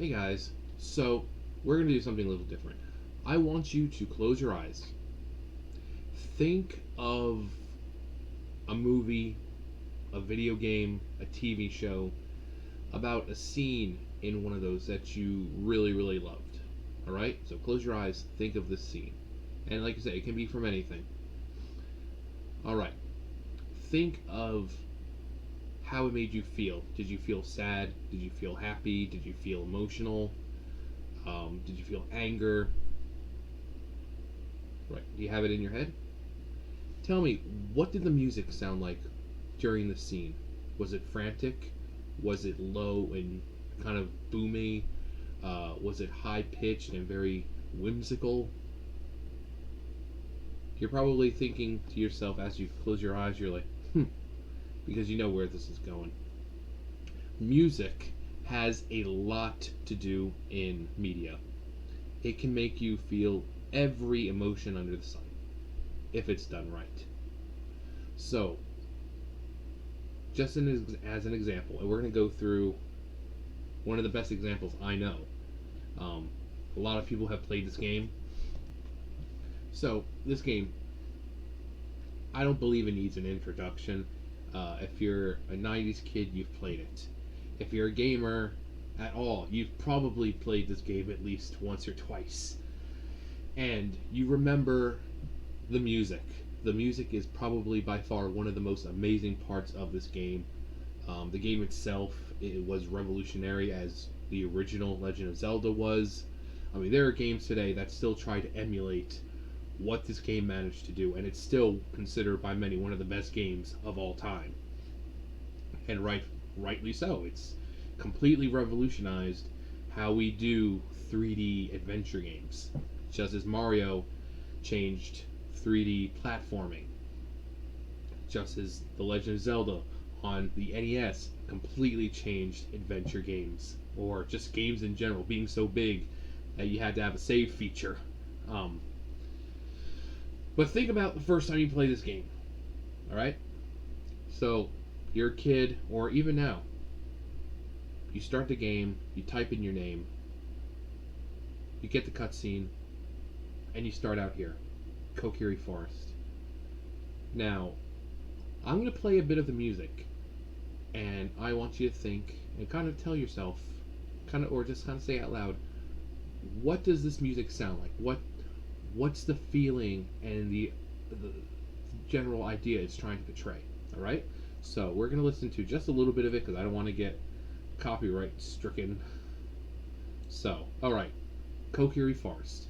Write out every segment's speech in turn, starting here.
Hey guys, so we're going to do something a little different. I want you to close your eyes. Think of a movie, a video game, a TV show about a scene in one of those that you really, really loved. Alright? So close your eyes, think of this scene. And like I said, it can be from anything. Alright. Think of how it made you feel. Did you feel sad? Did you feel happy? Did you feel emotional? Did you feel anger? Right. Do you have it in your head? Tell me, what did the music sound like during the scene? Was it frantic? Was it low and kind of boomy? Was it high pitched and very whimsical? You're probably thinking to yourself as you close your eyes, you're like, because you know where this is going. Music has a lot to do in media. It can make you feel every emotion under the sun if it's done right. So, just as an example, and we're going to go through one of the best examples I know. A lot of people have played this game. So, this game, I don't believe it needs an introduction. If you're a 90s kid, you've played it. If you're a gamer at all, you've probably played this game at least once or twice. And you remember the music. The music is probably by far one of the most amazing parts of this game. The game itself, it was revolutionary as the original Legend of Zelda was. I mean, there are games today that still try to emulate what this game managed to do, and it's still considered by many one of the best games of all time. And rightly so. It's completely revolutionized how we do 3D adventure games, just as Mario changed 3D platforming, just as The Legend of Zelda on the NES completely changed adventure games, or just games in general, being so big that you had to have a save feature. But think about the first time you play this game. Alright? So, you're a kid, or even now, you start the game, you type in your name, you get the cutscene, and you start out here, Kokiri Forest. Now, I'm going to play a bit of the music, and I want you to think and kind of tell yourself, or just kind of say out loud, what does this music sound like? What's the feeling and the general idea it's trying to portray? All right. So we're gonna listen to just a little bit of it because I don't want to get copyright stricken. So, all right, Kokiri Forest.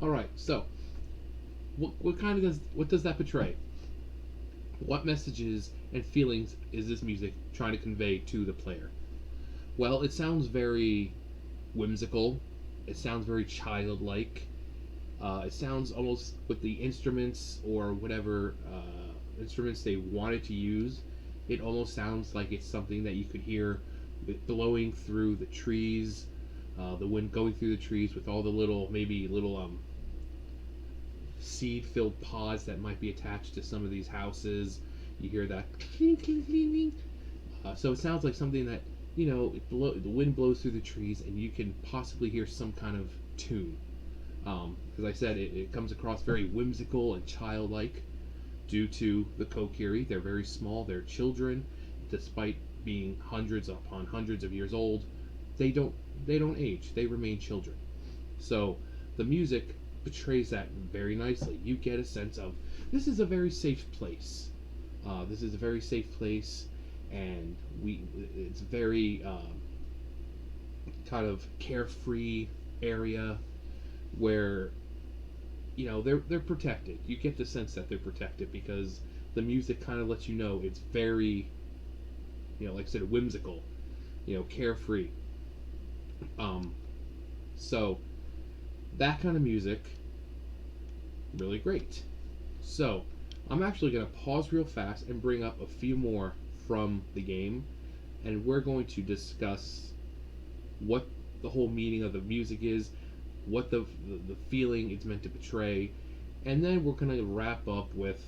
All right. So, what does that portray? What messages and feelings is this music trying to convey to the player? Well, it sounds very whimsical. It sounds very childlike. It sounds almost with the instruments or whatever instruments they wanted to use. It almost sounds like it's something that you could hear blowing through the trees, the wind going through the trees with all the maybe little seed-filled pods that might be attached to some of these houses. You hear that cling, cling, cling, cling. So it sounds like something that, the wind blows through the trees and you can possibly hear some kind of tune. As I said, it comes across very whimsical and childlike due to the Kokiri. They're very small. They're children. Despite being hundreds upon hundreds of years old, they don't age. They remain children. So the music portrays that very nicely. You get a sense of this is a very safe place. This is a very safe place, and it's very kind of carefree area where they're protected. You get the sense that they're protected because the music kind of lets you know it's very, like I said, whimsical, carefree. Um, so that kind of music, really great. So I'm actually going to pause real fast and bring up a few more from the game, and we're going to discuss what the whole meaning of the music is, what the feeling it's meant to portray, and then we're going to wrap up with,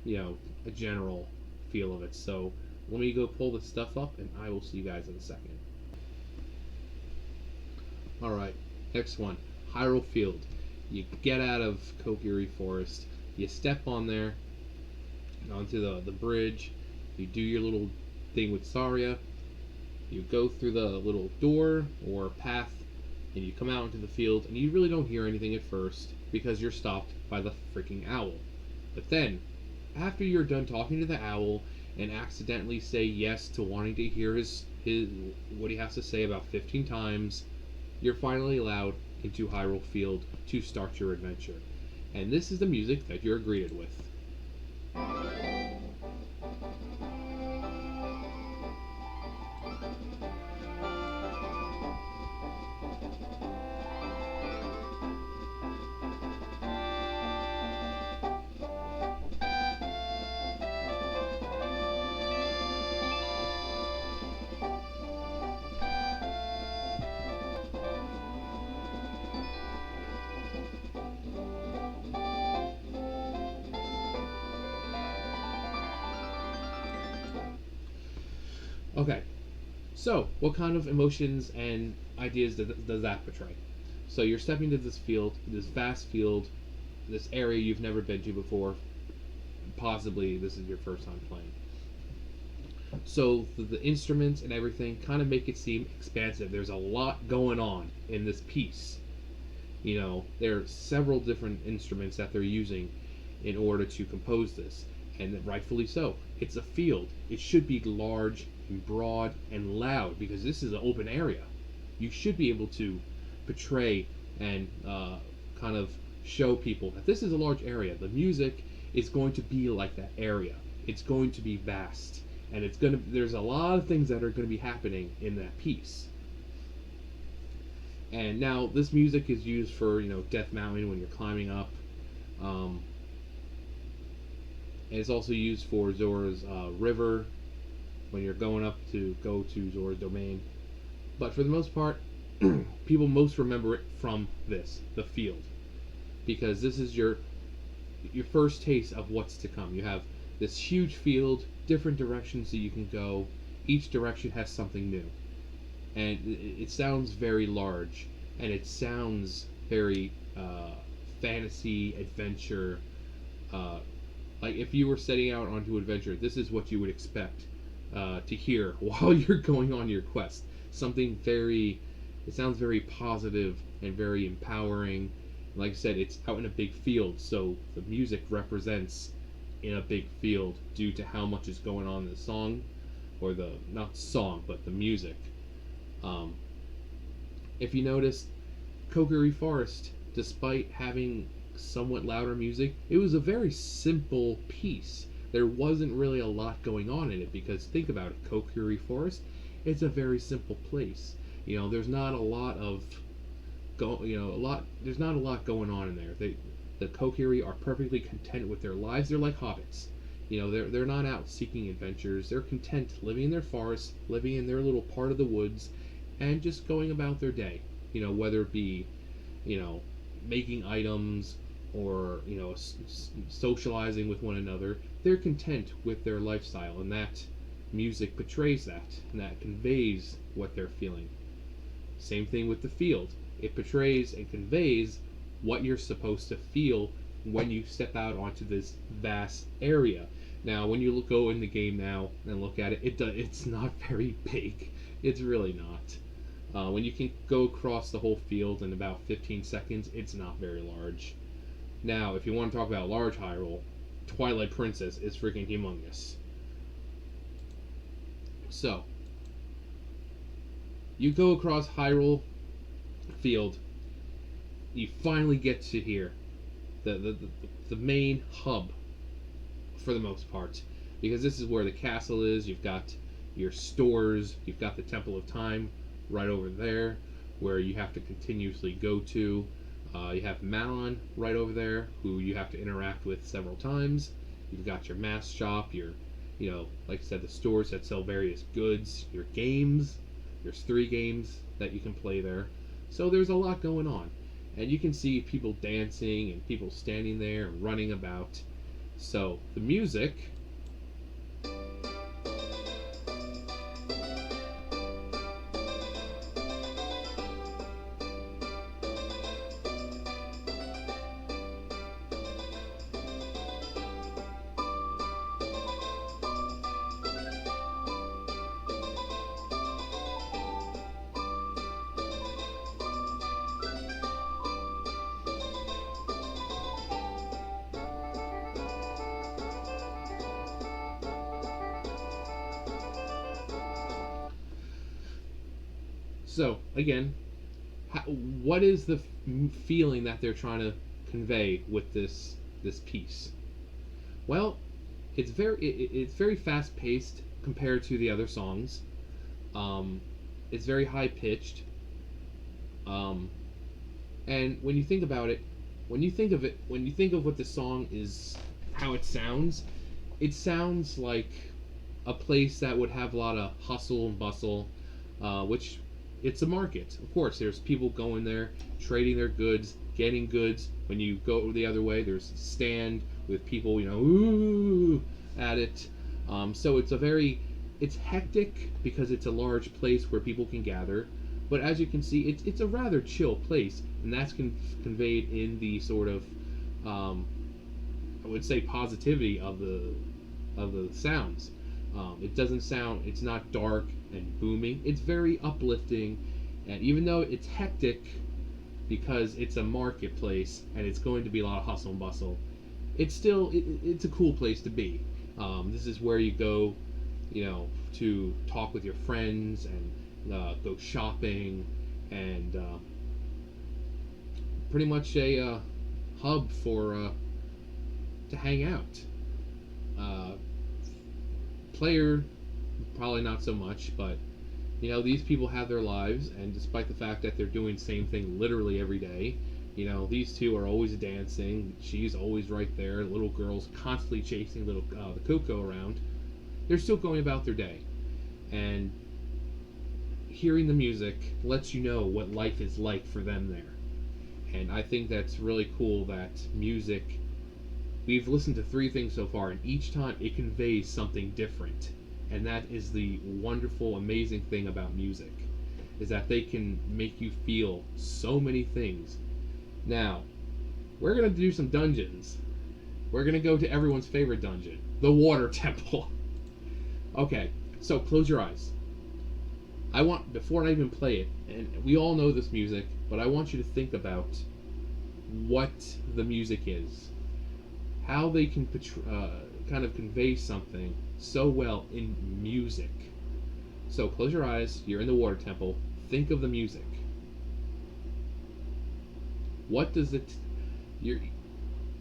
a general feel of it. So let me go pull this stuff up, and I will see you guys in a second. All right, next one, Hyrule Field. You get out of Kokiri Forest, you step on there, onto the bridge, you do your little thing with Saria, you go through the little door or path, and you come out into the field, and you really don't hear anything at first because you're stopped by the freaking owl. But then, after you're done talking to the owl and accidentally say yes to wanting to hear his what he has to say about 15 times, you're finally allowed into Hyrule Field to start your adventure. And this is the music that you're greeted with. Okay, so what kind of emotions and ideas does that portray? So you're stepping into this field, this vast field, this area you've never been to before. Possibly this is your first time playing. So the instruments and everything kind of make it seem expansive. There's a lot going on in this piece. There are several different instruments that they're using in order to compose this, and rightfully so. It's a field. It should be large and broad and loud because this is an open area. You should be able to portray and kind of show people that this is a large area. The music is going to be like that area. It's going to be vast, and there's a lot of things that are going to be happening in that piece. And now this music is used for Death Mountain when you're climbing up, and it's also used for Zora's River when you're going up to go to Zora's domain. But for the most part, people most remember it from the field, because this is your first taste of what's to come. You have this huge field, different directions that you can go. Each direction has something new, and it sounds very large, and it sounds very fantasy adventure. Like if you were setting out onto adventure, this is what you would expect to hear while you're going on your quest. Something it sounds very positive and very empowering. Like I said, it's out in a big field, so the music represents in a big field due to how much is going on in the song, or not song, but the music. If you notice, Kokiri Forest, despite having somewhat louder music, it was a very simple piece. There wasn't really a lot going on in it because think about it, Kokiri Forest, it's a very simple place. There's not a lot of there's not a lot going on in there. The Kokiri are perfectly content with their lives. They're like hobbits. They're not out seeking adventures. They're content living in their forest, living in their little part of the woods, and just going about their day. Whether it be, making items or socializing with one another. They're content with their lifestyle, and that music portrays that, and that conveys what they're feeling. Same thing with the field. It portrays and conveys what you're supposed to feel when you step out onto this vast area. Now, when you go in the game now and look at it, it's not very big. It's really not. When you can go across the whole field in about 15 seconds, it's not very large. Now, if you want to talk about large Hyrule, Twilight Princess is freaking humongous. So, you go across Hyrule Field, you finally get to here. the main hub for the most part, because this is where the castle is. You've got your stores, you've got the Temple of Time right over there, where you have to continuously go to. You have Malon right over there, who you have to interact with several times. You've got your mask shop, your, like I said, the stores that sell various goods, your games. There's 3 games that you can play there. So there's a lot going on. And you can see people dancing and people standing there and running about. So the music. So again, what is the feeling that they're trying to convey with this piece? Well, it's very fast paced compared to the other songs. It's very high pitched. Um, and when you think about it, when you think of what the song is, how it sounds like a place that would have a lot of hustle and bustle, which it's a market. Of course, there's people going there, trading their goods, getting goods. When you go the other way, there's a stand with people, ooh, at it. So it's hectic because it's a large place where people can gather. But as you can see, it's a rather chill place, and that's conveyed in the sort of, I would say, positivity of the sounds. It doesn't sound, it's not dark and booming. It's very uplifting, and even though it's hectic because it's a marketplace and it's going to be a lot of hustle and bustle, it's a cool place to be. This is where you go, to talk with your friends and go shopping, and pretty much a hub for to hang out. Player, probably not so much, but these people have their lives, and despite the fact that they're doing the same thing literally every day, these two are always dancing. She's always right there. Little girls constantly chasing the Coco around. They're still going about their day, and hearing the music lets you know what life is like for them there. And I think that's really cool that music. We've listened to 3 things so far, and each time it conveys something different. And that is the wonderful, amazing thing about music, is that they can make you feel so many things. Now, we're going to do some dungeons. We're going to go to everyone's favorite dungeon, the Water Temple. Okay, so close your eyes. Before I even play it, and we all know this music, but I want you to think about what the music is. How they can kind of convey something so well in music. So close your eyes. You're in the Water Temple. Think of the music. What does it?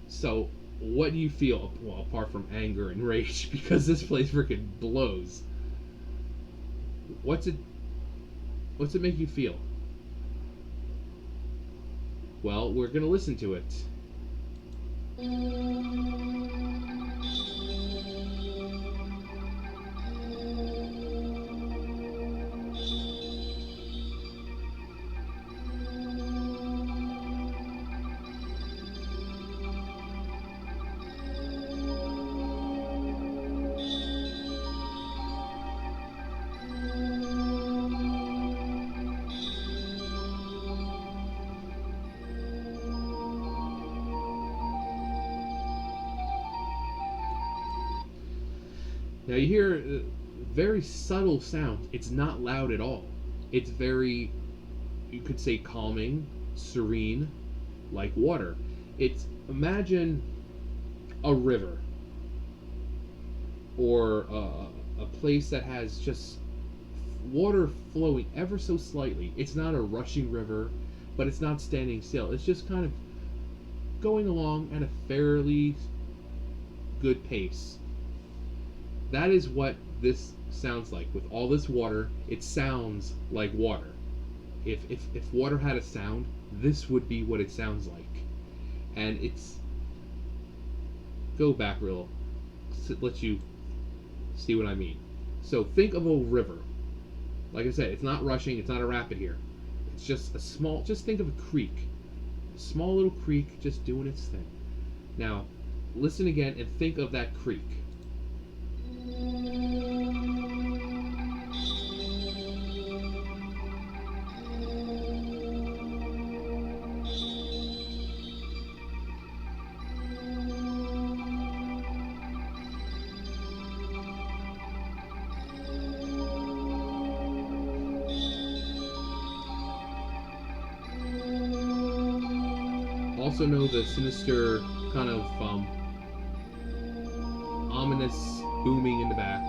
So what do you feel? Well, apart from anger and rage, because this place freaking blows. What's it make you feel? Well, we're gonna listen to it. Now you hear very subtle sound. It's not loud at all. It's very, you could say, calming, serene, like water. Imagine a river, or a place that has just water flowing ever so slightly. It's not a rushing river, but it's not standing still. It's just kind of going along at a fairly good pace. That is what this sounds like. With all this water, it sounds like water. If water had a sound, this would be what it sounds like. And it's go back real, let you see what I mean. So think of a river. Like I said, it's not rushing, it's not a rapid here. It's just a small, just think of a creek. A small little creek just doing its thing. Now, listen again and think of that creek. Also know the sinister kind of ominous booming in the back.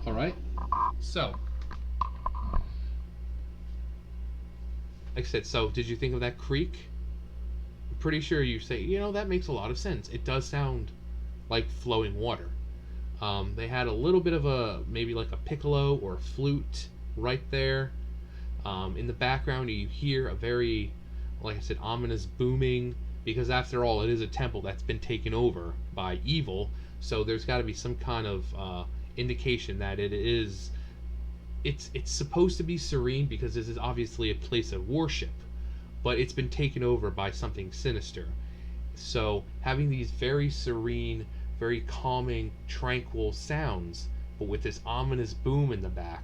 All right. So, like I said, so did you think of that creek? I'm pretty sure you say, that makes a lot of sense. It does sound like flowing water. They had a little bit of maybe like a piccolo or a flute right there. In the background, you hear a very, like I said, ominous booming, because after all, it is a temple that's been taken over by evil. So there's got to be some kind of indication that it's supposed to be serene, because this is obviously a place of worship, but it's been taken over by something sinister. So having these very serene, very calming, tranquil sounds, but with this ominous boom in the back,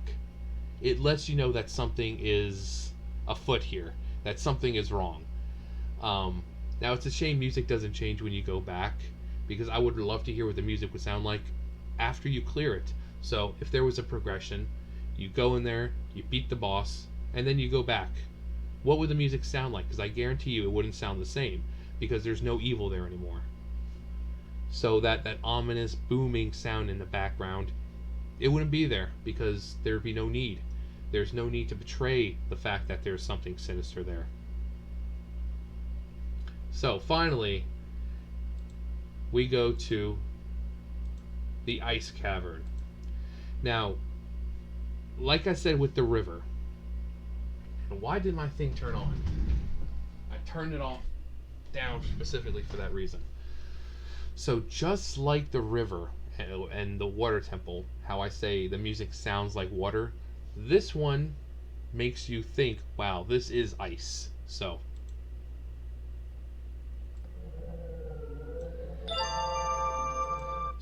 it lets you know that something is afoot here, that something is wrong. Now, it's a shame music doesn't change when you go back, because I would love to hear what the music would sound like after you clear it. So, if there was a progression, you go in there, you beat the boss, and then you go back. What would the music sound like? Because I guarantee you it wouldn't sound the same, because there's no evil there anymore. So that ominous booming sound in the background, it wouldn't be there, because there'd be no need. There's no need to betray the fact that there's something sinister there. So finally, we go to the ice cavern. Now, like I said with the river, why did my thing turn on? I turned it off down specifically for that reason. So just like the river and the water temple, how I say the music sounds like water, this one makes you think, wow, this is ice. So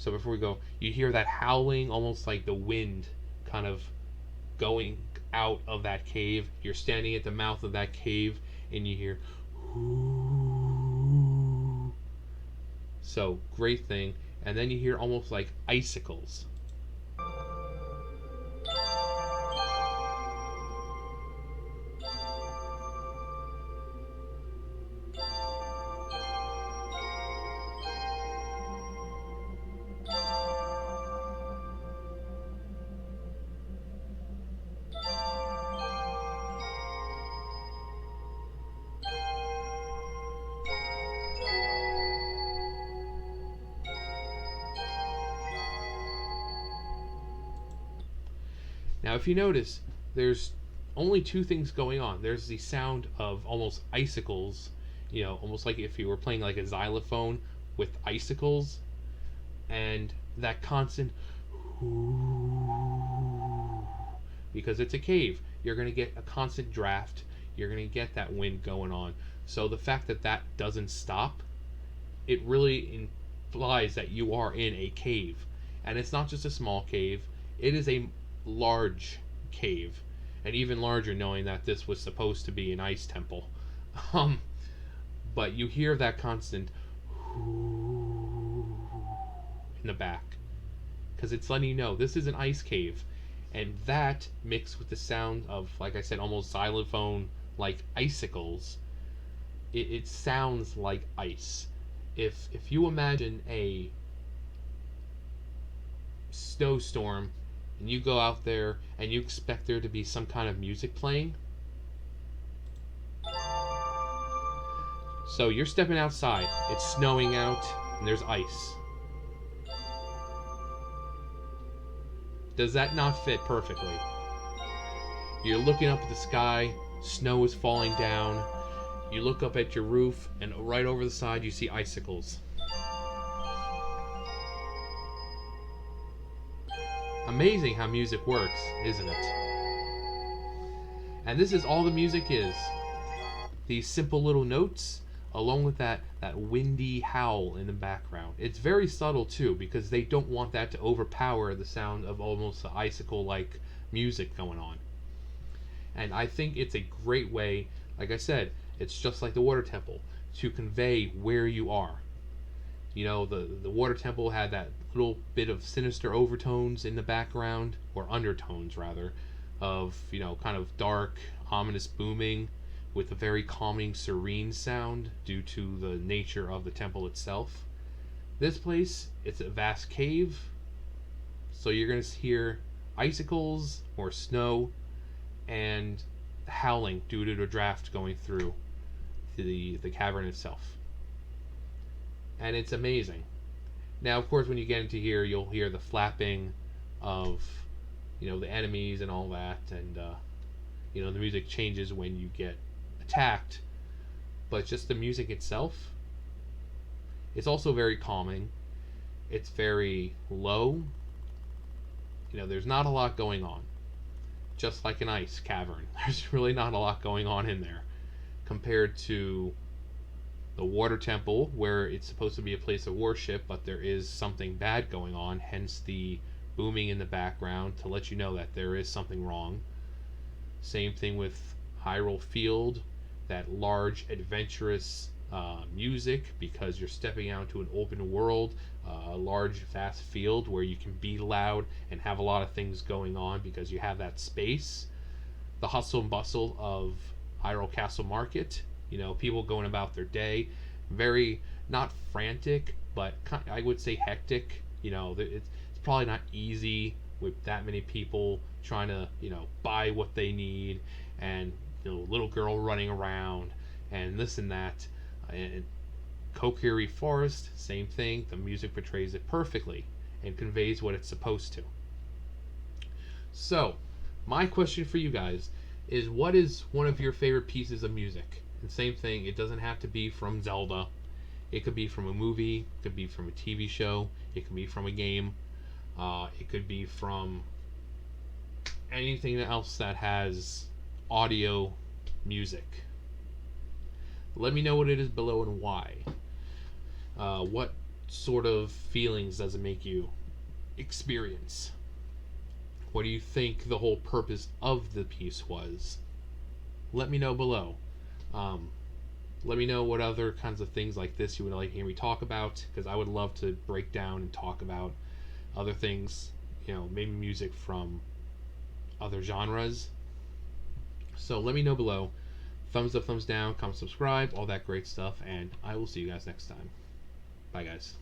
before we go, you hear that howling, almost like the wind kind of going out of that cave. You're standing at the mouth of that cave and you hear ooh. So great thing. And then you hear almost like icicles. Now, if you notice, there's only two things going on. There's the sound of almost icicles, almost like if you were playing like a xylophone with icicles, and that constant ooh, because it's a cave. You're going to get a constant draft. You're going to get that wind going on. So the fact that that doesn't stop, it really implies that you are in a cave. And it's not just a small cave, it is a large cave, and even larger knowing that this was supposed to be an ice temple. But you hear that constant in the back, because it's letting you know this is an ice cave, and that mixed with the sound of, like I said, almost xylophone like icicles, it sounds like ice. If you imagine a snowstorm and you go out there and you expect there to be some kind of music playing. So you're stepping outside, it's snowing out, and there's ice. Does that not fit perfectly? You're looking up at the sky, snow is falling down. You look up at your roof, and right over the side you see icicles. Amazing how music works, isn't it? And this is all the music is. These simple little notes, along with that windy howl in the background. It's very subtle too, because they don't want that to overpower the sound of almost the icicle-like music going on. And I think it's a great way, like I said, it's just like the water temple, to convey where you are. You know, the water temple had that little bit of sinister overtones in the background, or undertones rather, of, you know, kind of dark, ominous booming with a very calming, serene sound due to the nature of the temple itself. This place, it's a vast cave, so you're going to hear icicles or snow and howling due to the draft going through the cavern itself. And it's amazing. Now, of course, when you get into here, you'll hear the flapping of, you know, the enemies and all that, and you know, the music changes when you get attacked. But just the music itself, it's also very calming. It's very low. You know, there's not a lot going on. Just like an ice cavern, there's really not a lot going on in there compared to the water temple, where it's supposed to be a place of worship, but there is something bad going on, hence the booming in the background to let you know that there is something wrong. Same thing with Hyrule Field, that large adventurous music, because you're stepping out to an open world, a large vast field where you can be loud and have a lot of things going on because you have that space. The hustle and bustle of Hyrule Castle Market, you know, people going about their day, very, not frantic, but I would say hectic. You know, it's probably not easy with that many people trying to, you know, buy what they need, and, you know, little girl running around and this and that. And Kokiri Forest, same thing. The music portrays it perfectly and conveys what it's supposed to. So, my question for you guys is, what is one of your favorite pieces of music? And same thing, it doesn't have to be from Zelda. It could be from a movie, it could be from a TV show, it could be from a game, it could be from anything else that has audio music. Let me know what it is below and why. What sort of feelings does it make you experience? What do you think the whole purpose of the piece was? Let me know below. Let me know what other kinds of things like this you would like to hear me talk about, because I would love to break down and talk about other things, you know, maybe music from other genres. So let me know below. Thumbs up, thumbs down, comment, subscribe, all that great stuff, and I will see you guys next time. Bye, guys.